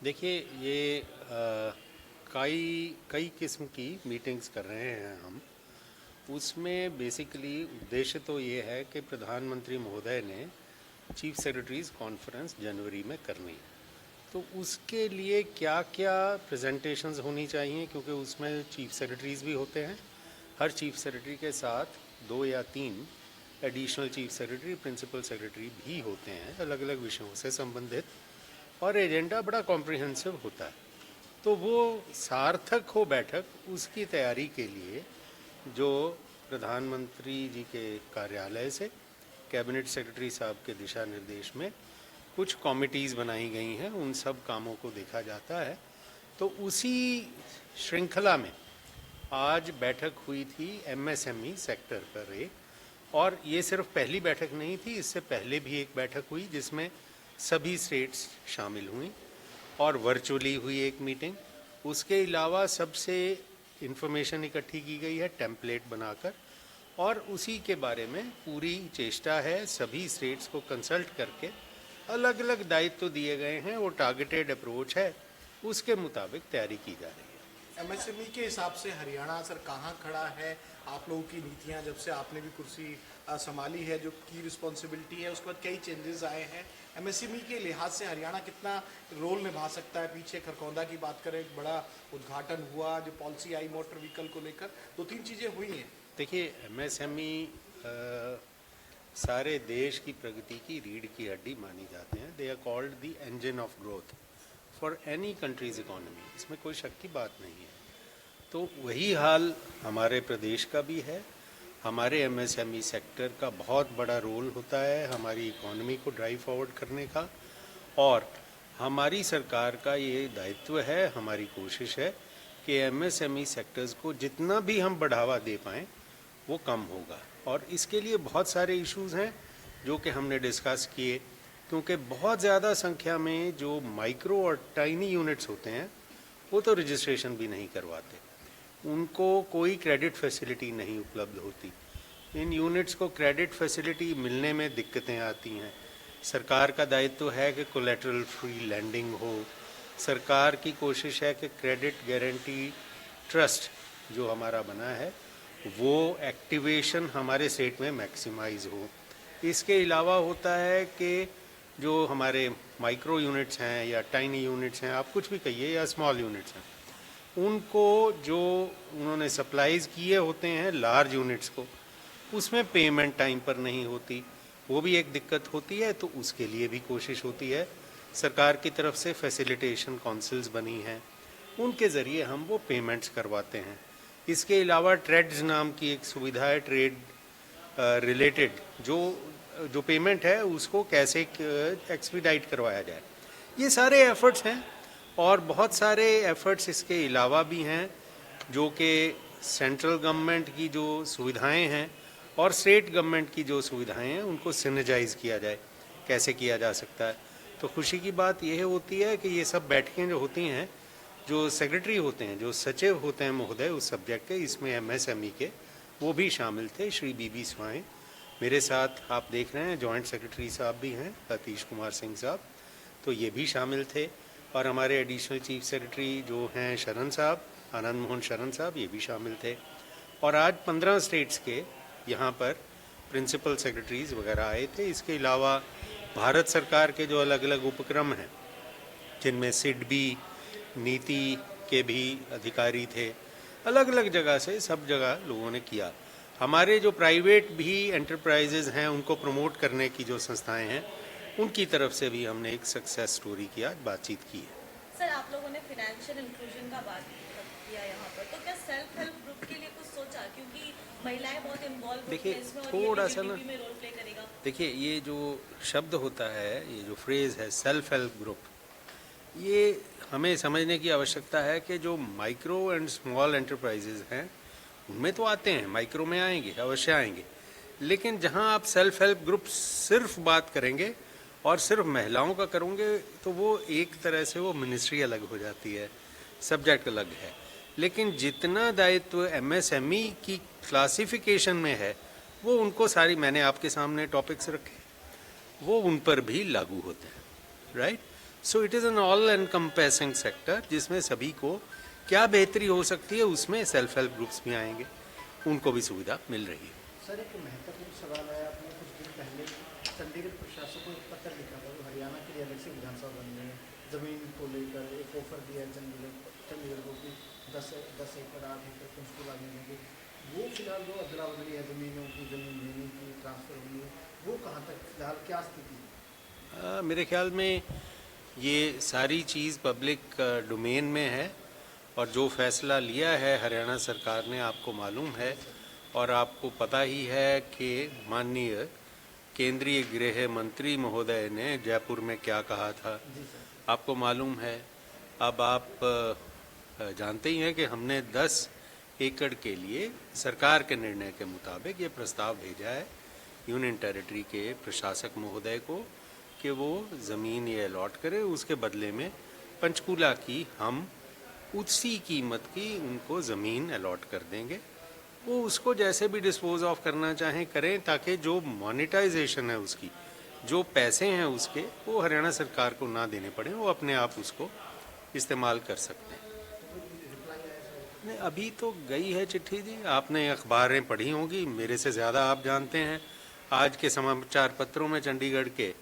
देखिए ये कई कई किस्म की मीटिंग्स कर रहे हैं हम। उसमें बेसिकली उद्देश्य तो ये है कि प्रधानमंत्री महोदय ने चीफ सेक्रेटरीज कॉन्फ्रेंस जनवरी में करनी है, तो उसके लिए क्या क्या प्रेजेंटेशंस होनी चाहिए, क्योंकि उसमें चीफ सेक्रेटरीज भी होते हैं। हर चीफ सेक्रेटरी के साथ 2 या 3 additional chief secretary, principal secretary भी होते हैं अलग अलग विषयों से संबंधित, और एजेंडा बड़ा कॉम्प्रिहेंसिव होता है। तो वो सार्थक हो बैठक, उसकी तैयारी के लिए जो प्रधानमंत्री जी के कार्यालय से कैबिनेट सेक्रेटरी साहब के दिशा निर्देश में कुछ कमिटीज़ बनाई गई हैं, उन सब कामों को देखा जाता है। तो उसी श्रृंखला में आज बैठक हुई थी एमएसएमई सेक्टर पर एक, और ये सिर्फ पहली बैठक नहीं थी, इससे पहले भी एक बैठक हुई जिसमें सभी स्टेट्स शामिल हुई और वर्चुअली हुई एक मीटिंग। उसके अलावा सबसे इन्फॉर्मेशन इकट्ठी की गई है टेम्पलेट बनाकर, और उसी के बारे में पूरी चेष्टा है सभी स्टेट्स को कंसल्ट करके अलग अलग दायित्व दिए गए हैं, वो टारगेटेड अप्रोच है, उसके मुताबिक तैयारी की जा रही है। एमएसएमई के हिसाब से हरियाणा सर कहाँ खड़ा है? आप लोगों की नीतियाँ, जब से आपने भी कुर्सी संभाली है, जो की रिस्पॉन्सिबिलिटी है, उसके बाद कई चेंजेस आए हैं। एमएसएमई के लिहाज से हरियाणा कितना रोल निभा सकता है? पीछे खरकौंदा की बात करें, एक बड़ा उद्घाटन हुआ, जो पॉलिसी आई मोटर व्हीकल को लेकर, 2-3 चीज़ें हुई हैं। देखिए एमएसएमई सारे देश की प्रगति की रीढ़ की हड्डी मानी जाते हैं। They are called the engine of growth for any country's economy, इसमें कोई शक की बात नहीं है। तो वही हाल हमारे प्रदेश का भी है। हमारे एमएसएमई सेक्टर का बहुत बड़ा रोल होता है हमारी इकोनॉमी को ड्राइव फॉरवर्ड करने का, और हमारी सरकार का ये दायित्व है, हमारी कोशिश है कि एमएसएमई सेक्टर्स को जितना भी हम बढ़ावा दे पाएँ वो कम होगा। और इसके लिए बहुत सारे इश्यूज हैं जो कि हमने डिस्कस किए, क्योंकि बहुत ज़्यादा संख्या में जो माइक्रो और टाइनी यूनिट्स होते हैं वो तो रजिस्ट्रेशन भी नहीं करवाते, उनको कोई क्रेडिट फैसिलिटी नहीं उपलब्ध होती। इन यूनिट्स को क्रेडिट फैसिलिटी मिलने में दिक्कतें आती हैं। सरकार का दायित्व है कि कोलेटरल फ्री लैंडिंग हो। सरकार की कोशिश है कि क्रेडिट गारंटी ट्रस्ट जो हमारा बना है वो एक्टिवेशन हमारे स्टेट में मैक्सिमाइज हो। इसके अलावा होता है कि जो हमारे माइक्रो यूनिट्स हैं या टाइनी यूनिट्स हैं, आप कुछ भी कहिए, या स्मॉल यूनिट्स हैं, उनको जो उन्होंने सप्लाईज किए होते हैं लार्ज यूनिट्स को, उसमें पेमेंट टाइम पर नहीं होती, वो भी एक दिक्कत होती है। तो उसके लिए भी कोशिश होती है, सरकार की तरफ से फैसिलिटेशन काउंसिल्स बनी हैं, उनके ज़रिए हम वो पेमेंट्स करवाते हैं। इसके अलावा ट्रेड्स नाम की एक सुविधा है, ट्रेड रिलेटेड जो पेमेंट है उसको कैसे एक्सपीडाइट करवाया जाए। ये सारे एफर्ट्स हैं, और बहुत सारे एफर्ट्स इसके अलावा भी हैं जो कि सेंट्रल गवर्नमेंट की जो सुविधाएं हैं और स्टेट गवर्नमेंट की जो सुविधाएं हैं उनको सिनर्जाइज किया जाए, कैसे किया जा सकता है। तो खुशी की बात यह होती है कि ये सब बैठकें जो होती हैं, जो सेक्रेटरी होते हैं, जो सचिव होते हैं महोदय उस सब्जेक्ट के, इसमें एमएसएमई के, वो भी शामिल थे। श्री बीबी स्वाएं मेरे साथ आप देख रहे हैं, जॉइंट सेक्रेटरी साहब भी हैं, सतीश कुमार सिंह साहब, तो ये भी शामिल थे। और हमारे एडिशनल चीफ सेक्रेटरी जो हैं शरण साहब, आनंद मोहन शरण साहब, ये भी शामिल थे। और आज 15 स्टेट्स के यहाँ पर प्रिंसिपल सेक्रेटरीज वगैरह आए थे। इसके अलावा भारत सरकार के जो अलग अलग उपक्रम हैं, जिनमें सिडबी नीति के भी अधिकारी थे, अलग अलग जगह से, सब जगह लोगों ने किया। हमारे जो प्राइवेट भी एंटरप्राइजेज हैं उनको प्रमोट करने की जो संस्थाएं हैं, उनकी तरफ से भी हमने एक सक्सेस स्टोरी की आज बातचीत की है। सर, आप लोगों ने फिनेंशियल इंक्लूजन का बात किया यहाँ पर, तो क्या सेल्फ हेल्प ग्रुप के लिए कुछ सोचा? क्योंकि महिलाएं बहुत इन्वॉल्व देखिए हैं इसमें, और थोड़ा ये सा ना, में रोल प्ले करेगा। देखिए ये जो शब्द होता है, ये जो फ्रेज है सेल्फ हेल्प ग्रुप, ये हमें समझने की आवश्यकता है कि जो माइक्रो एंड स्मॉल एंटरप्राइजेज हैं उनमें तो आते हैं, माइक्रो में आएंगे, अवश्य आएंगे, लेकिन जहां आप सेल्फ हेल्प ग्रुप सिर्फ बात करेंगे और सिर्फ महिलाओं का करोगे तो वो एक तरह से वो मिनिस्ट्री अलग हो जाती है, सब्जेक्ट अलग है। लेकिन जितना दायित्व एमएसएमई की क्लासिफिकेशन में है वो उनको सारी, मैंने आपके सामने टॉपिक्स रखे, वो उन पर भी लागू होते हैं, right. So it is an all encompassing sector जिसमें सभी को क्या बेहतरी हो सकती है उसमें सेल्फ हेल्प ग्रुप्स भी आएंगे, उनको भी सुविधा मिल रही है। सर एक महत्वपूर्ण सवाल है, आपने कुछ दिन पहले चंडीगढ़ प्रशासन को एक पत्र लिखा था, वो हरियाणा के लिए अलग से विधानसभा बननी है, ज़मीन को लेकर एक ऑफर दिया है चंडीगढ़ को कि 10 एकड़ 8 एकड़ पंचकूला में देंगे। वो फिलहाल जो अदला बदली है ज़मीनों की, ज़मीन लेने की ट्रांसफ़र हुई है, वो कहाँ तक फिलहाल क्या स्थिति है? मेरे ख्याल में ये सारी चीज़ पब्लिक डोमेन में है और जो फैसला लिया है हरियाणा सरकार ने आपको मालूम है, और आपको पता ही है कि माननीय केंद्रीय गृह मंत्री महोदय ने जयपुर में क्या कहा था, आपको मालूम है। अब आप जानते ही हैं कि हमने 10 एकड़ के लिए सरकार के निर्णय के मुताबिक ये प्रस्ताव भेजा है यूनियन टेरिटरी के प्रशासक महोदय को कि वो ज़मीन ये अलॉट करे, उसके बदले में पंचकूला की हम उसी कीमत की उनको ज़मीन अलॉट कर देंगे। वो उसको जैसे भी डिस्पोज ऑफ करना चाहें करें, ताकि जो मोनेटाइजेशन है उसकी, जो पैसे हैं उसके, वो हरियाणा सरकार को ना देने पड़े, वो अपने आप उसको इस्तेमाल कर सकते हैं। नहीं, अभी तो गई है चिट्ठी जी, आपने अखबारें पढ़ी होंगी, मेरे से ज़्यादा आप जानते हैं। आज के समाचार पत्रों में चंडीगढ़ के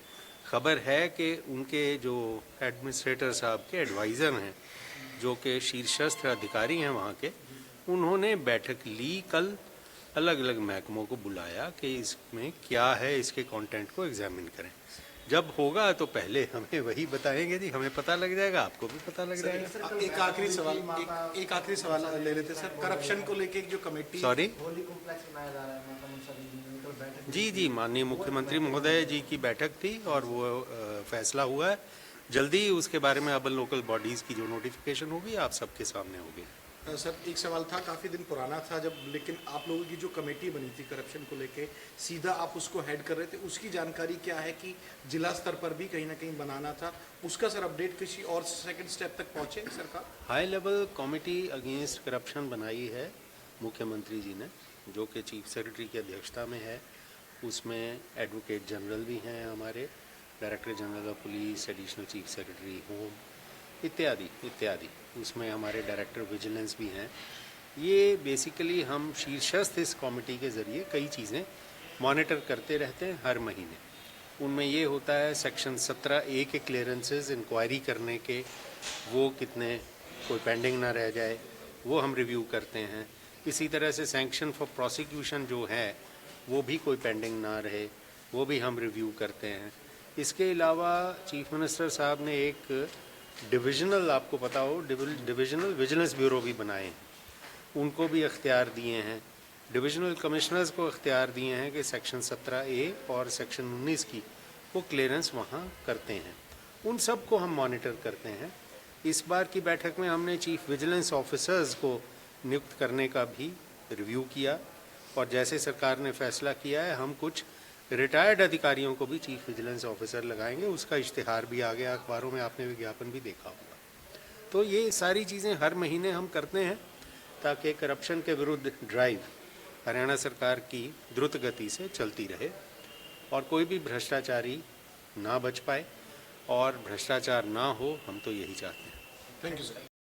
खबर है कि उनके जो एडमिनिस्ट्रेटर साहब के एडवाइज़र हैं, जो कि शीर्षस्थ अधिकारी हैं वहाँ के, उन्होंने बैठक ली कल, अलग अलग महकमों को बुलाया कि इसमें क्या है, इसके कंटेंट को एग्जामिन करें। जब होगा तो पहले हमें वही बताएंगे जी, हमें पता लग जाएगा, आपको भी पता लग जाएगा। एक आखिरी सवाल ले लेते हैं सर, करप्शन को लेके जो कमेटी सॉरी होली कॉम्प्लेक्स बनाया जा रहा है माता मनसा देवी में, कल बैठक जी, माननीय मुख्यमंत्री महोदय जी की बैठक थी और वो फैसला हुआ है। जल्दी ही उसके बारे में अब लोकल बॉडीज़ की जो नोटिफिकेशन होगी आप सबके सामने होगी। सर एक सवाल था, काफ़ी दिन पुराना था जब, लेकिन आप लोगों की जो कमेटी बनी थी करप्शन को लेके, सीधा आप उसको हेड कर रहे थे, उसकी जानकारी क्या है कि जिला स्तर पर भी कहीं ना कहीं बनाना था, उसका सर अपडेट किसी और सेकंड स्टेप तक पहुंचे सरकार? High level committee against corruption बनाई है मुख्यमंत्री जी ने, जो कि चीफ सेक्रेटरी की अध्यक्षता में है। उसमें एडवोकेट जनरल भी हैं हमारे, director general of police, additional chief secretary home इत्यादि। उसमें हमारे डायरेक्टर विजिलेंस भी हैं। ये बेसिकली हम शीर्षस्थ इस कमेटी के ज़रिए कई चीज़ें मॉनिटर करते रहते हैं हर महीने। उनमें ये होता है सेक्शन 17A के क्लियरेंसेस इंक्वायरी करने के, वो कितने, कोई पेंडिंग ना रह जाए, वो हम रिव्यू करते हैं। इसी तरह से सैंक्शन फॉर प्रोसिक्यूशन जो है वो भी कोई पेंडिंग ना रहे, वो भी हम रिव्यू करते हैं। इसके अलावा चीफ मिनिस्टर साहब ने एक डिविजनल, आपको पता हो, डिविजनल विजिलेंस ब्यूरो भी बनाए हैं, उनको भी अख्तियार दिए हैं। डिविजनल कमिश्नर्स को अख्तियार दिए हैं कि सेक्शन 17A और सेक्शन 19 की वो क्लियरेंस वहाँ करते हैं। उन सब को हम मॉनिटर करते हैं। इस बार की बैठक में हमने चीफ विजिलेंस ऑफिसर्स को नियुक्त करने का भी रिव्यू किया, और जैसे सरकार ने फैसला किया है हम कुछ रिटायर्ड अधिकारियों को भी चीफ विजिलेंस ऑफिसर लगाएंगे। उसका इश्तिहार भी आ गया अखबारों में, आपने विज्ञापन भी देखा होगा। तो ये सारी चीज़ें हर महीने हम करते हैं ताकि करप्शन के विरुद्ध ड्राइव हरियाणा सरकार की द्रुत गति से चलती रहे और कोई भी भ्रष्टाचारी ना बच पाए और भ्रष्टाचार ना हो, हम तो यही चाहते हैं। Thank you sir.